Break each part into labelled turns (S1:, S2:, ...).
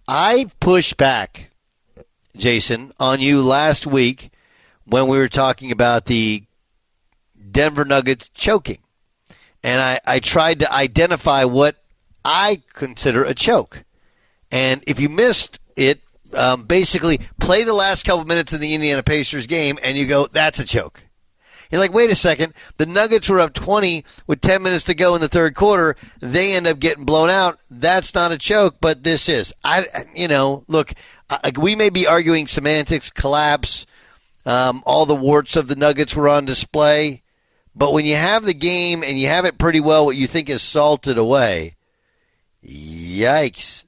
S1: I pushed back, Jason, on you last week when we were talking about the Denver Nuggets choking. And I tried to identify what I consider a choke. And if you missed it, basically play the last couple minutes of the Indiana Pacers game and you go, that's a choke. You're like, wait a second. The Nuggets were up 20 with 10 minutes to go in the third quarter. They end up getting blown out. That's not a choke, but this is. Look, we may be arguing semantics, collapse, all the warts of the Nuggets were on display. But when you have the game and you have it pretty well, what you think is salted away, yikes.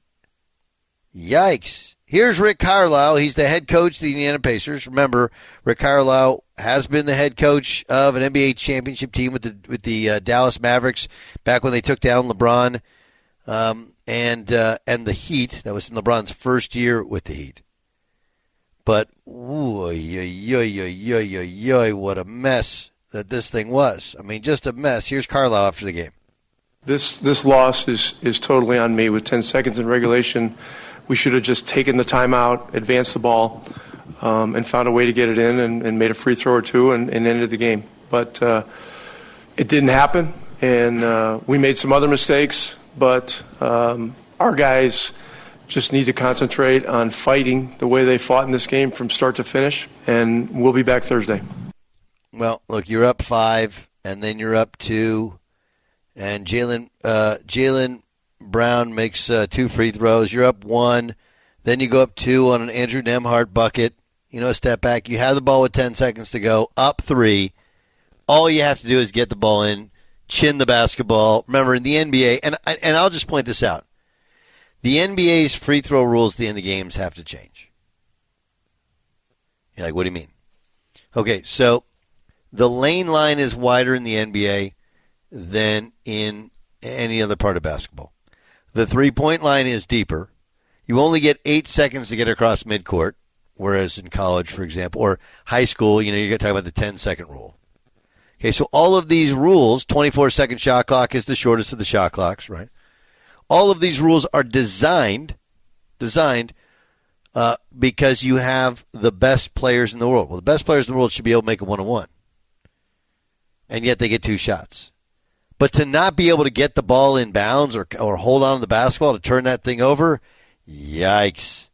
S1: Yikes. Here's Rick Carlisle. He's the head coach of the Indiana Pacers. Remember, Rick Carlisle has been the head coach of an NBA championship team with the Dallas Mavericks back when they took down LeBron and the Heat. That was in LeBron's first year with the Heat. But, what a mess that this thing was. I mean, just a mess. Here's Carlisle after the game.
S2: This loss is totally on me. With 10 seconds in regulation, we should have just taken the timeout, advanced the ball, and found a way to get it in and made a free throw or two and ended the game. But it didn't happen, and we made some other mistakes. But our guys just need to concentrate on fighting the way they fought in this game from start to finish, and we'll be back Thursday.
S1: Well, look, you're up 5, and then you're up 2, and Jaylen Brown makes 2 free throws. You're up 1. Then you go up 2 on an Andrew Nembhard bucket. A step back. You have the ball with 10 seconds to go. Up 3. All you have to do is get the ball in, chin the basketball. Remember, in the NBA, and I'll just point this out, the NBA's free throw rules at the end of the games have to change. You're like, what do you mean? Okay, so the lane line is wider in the NBA than in any other part of basketball. The three-point line is deeper. You only get 8 seconds to get across midcourt, whereas in college, for example, or high school, you're going to talk about the 10-second rule. Okay, so all of these rules, 24-second shot clock is the shortest of the shot clocks, right? All of these rules are designed because you have the best players in the world. Well, the best players in the world should be able to make a one-on-one, and yet they get 2 shots. But to not be able to get the ball in bounds or hold on to the basketball to turn that thing over, yikes.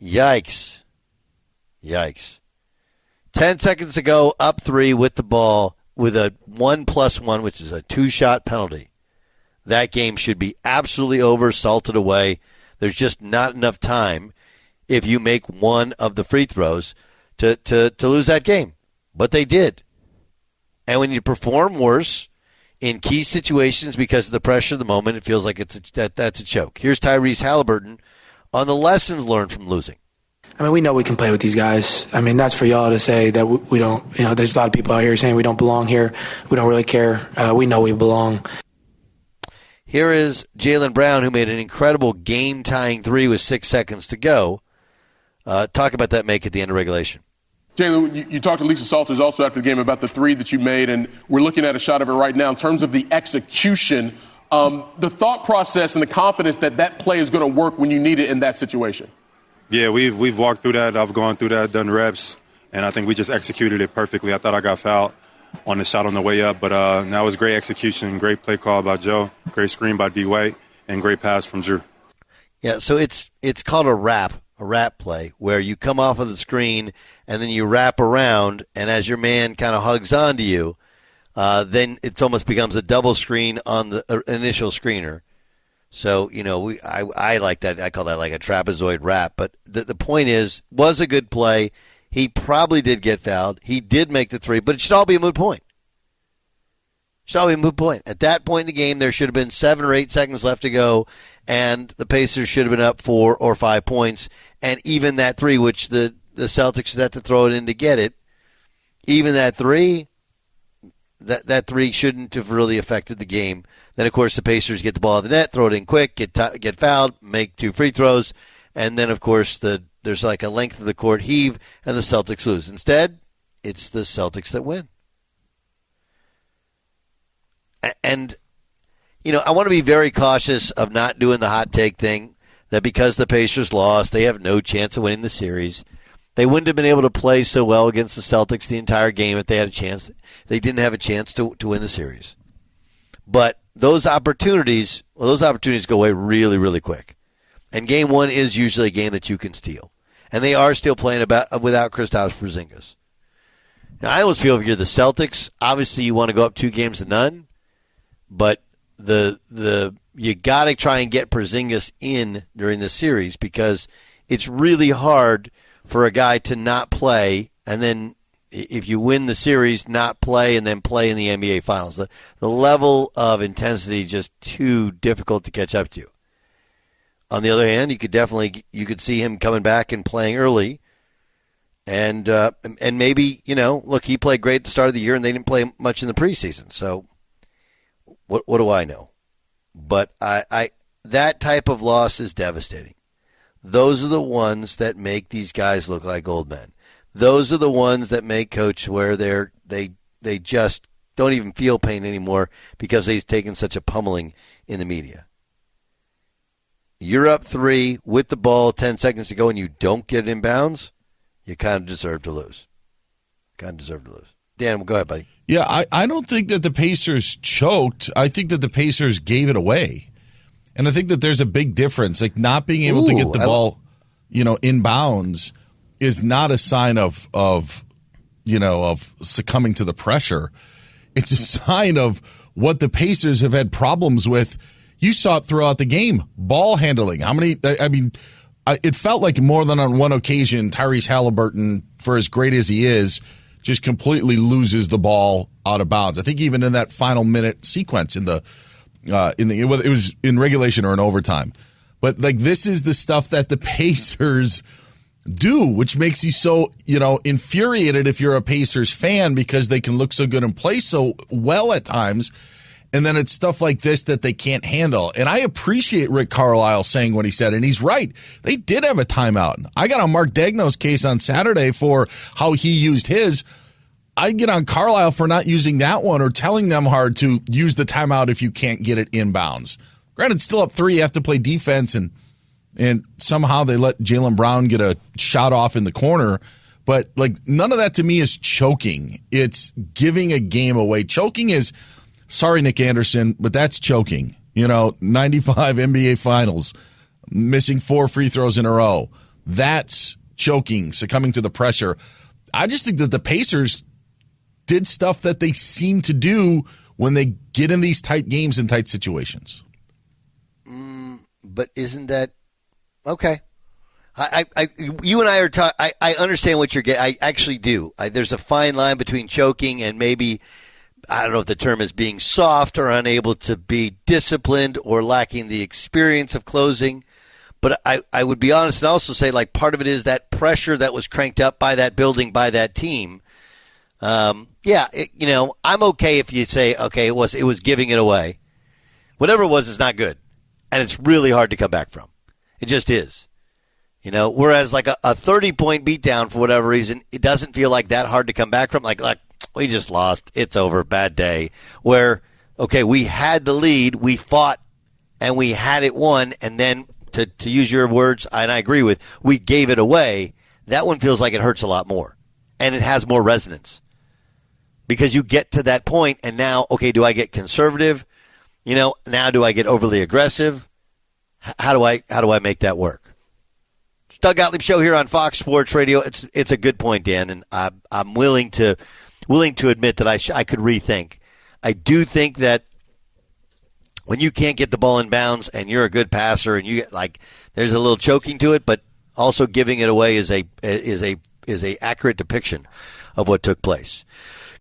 S1: Yikes. Yikes. 10 seconds to go, up 3 with the ball with a 1+1, which is a 2-shot penalty. That game should be absolutely over, salted away. There's just not enough time if you make one of the free throws to lose that game. But they did. And when you perform worse in key situations because of the pressure of the moment, it feels like that's a choke. Here's Tyrese Halliburton on the lessons learned from losing.
S3: I mean, we know we can play with these guys. I mean, that's for y'all to say that we don't, there's a lot of people out here saying we don't belong here. We don't really care. We know we belong.
S1: Here is Jaylen Brown, who made an incredible game-tying 3 with 6 seconds to go. Talk about that make at the end of regulation.
S4: Jaylen, you talked to Lisa Salters also after the game about the 3 that you made, and we're looking at a shot of it right now. In terms of the execution, the thought process and the confidence that play is going to work when you need it in that situation.
S5: Yeah, we've walked through that. I've gone through that, done reps, and I think we just executed it perfectly. I thought I got fouled on the shot on the way up, but that was great execution, great play call by Joe, great screen by D. White, and great pass from Drew.
S1: Yeah, so it's called a wrap play, where you come off of the screen and then you wrap around, and as your man kind of hugs onto you, then it almost becomes a double screen on the initial screener. So, I like that. I call that like a trapezoid wrap. But the point was a good play. He probably did get fouled. He did make the 3, but it should all be a moot point. At that point in the game, there should have been 7 or 8 seconds left to go, and the Pacers should have been up 4 or 5 points. And even that 3, which the Celtics had to throw it in to get it, even that 3, that 3 shouldn't have really affected the game. Then, of course, the Pacers get the ball at the net, throw it in quick, get fouled, make 2 free throws, and then, of course, there's like a length of the court heave, and the Celtics lose. Instead, it's the Celtics that win. And, I want to be very cautious of not doing the hot take thing, that because the Pacers lost, they have no chance of winning the series. They wouldn't have been able to play so well against the Celtics the entire game if they had a chance. They didn't have a chance to win the series. But those opportunities go away really, really quick. And game one is usually a game that you can steal. And they are still playing without Kristaps Porzingis. Now, I almost feel if you're the Celtics, obviously you want to go up 2-0, but you got to try and get Porzingis in during the series because it's really hard for a guy to not play and then if you win the series, not play and then play in the NBA Finals. The level of intensity just too difficult to catch up to. On the other hand, you could see him coming back and playing early. And maybe, look, he played great at the start of the year and they didn't play much in the preseason. So what do I know? But I that type of loss is devastating. Those are the ones that make these guys look like old men. Those are the ones that make Coach where they just don't even feel pain anymore because he's taken such a pummeling in the media. You're up 3 with the ball, 10 seconds to go, and you don't get it inbounds, you kind of deserve to lose. Dan, go ahead, buddy.
S6: Yeah, I don't think that the Pacers choked. I think that the Pacers gave it away. And I think that there's a big difference. Like not being able to get the ball, inbounds is not a sign of succumbing to the pressure. It's a sign of what the Pacers have had problems with. You saw it throughout the game. Ball handling. It felt like more than on one occasion, Tyrese Halliburton, for as great as he is, just completely loses the ball out of bounds. I think even in that final minute sequence whether it was in regulation or in overtime. But like this is the stuff that the Pacers do, which makes you so, infuriated if you're a Pacers fan because they can look so good and play so well at times. And then it's stuff like this that they can't handle. And I appreciate Rick Carlisle saying what he said, and he's right. They did have a timeout. I got on Mark Daigneault's case on Saturday for how he used his. I get on Carlisle for not using that one or telling them hard to use the timeout if you can't get it inbounds. Granted, still up 3, you have to play defense, and somehow they let Jaylen Brown get a shot off in the corner. But like none of that to me is choking. It's giving a game away. Choking is, sorry, Nick Anderson, but that's choking. 95 NBA Finals, missing 4 free throws in a row. That's choking, succumbing to the pressure. I just think that the Pacers did stuff that they seem to do when they get in these tight games and tight situations.
S1: But isn't that okay? You and I are talking. I understand what you're getting. I actually do. There's a fine line between choking and maybe, I don't know if the term is being soft or unable to be disciplined or lacking the experience of closing. But I would be honest and also say like part of it is that pressure that was cranked up by that building, by that team. I'm okay if you say, okay, it was giving it away. Whatever it was is not good. And it's really hard to come back from. It just is. Whereas like a 30-point beatdown for whatever reason, it doesn't feel like that hard to come back from. Like we just lost. It's over. Bad day. Where, okay, we had the lead. We fought and we had it won. And then to use your words, and I agree with, we gave it away. That one feels like it hurts a lot more. And it has more resonance. Because you get to that point and now, okay, do I get conservative? Now do I get overly aggressive? How do I make that work? It's Doug Gottlieb Show here on Fox Sports Radio. It's a good point, Dan, and I'm willing to admit that I could rethink. I do think that when you can't get the ball in bounds and you're a good passer and you get there's a little choking to it, but also giving it away is a accurate depiction of what took place.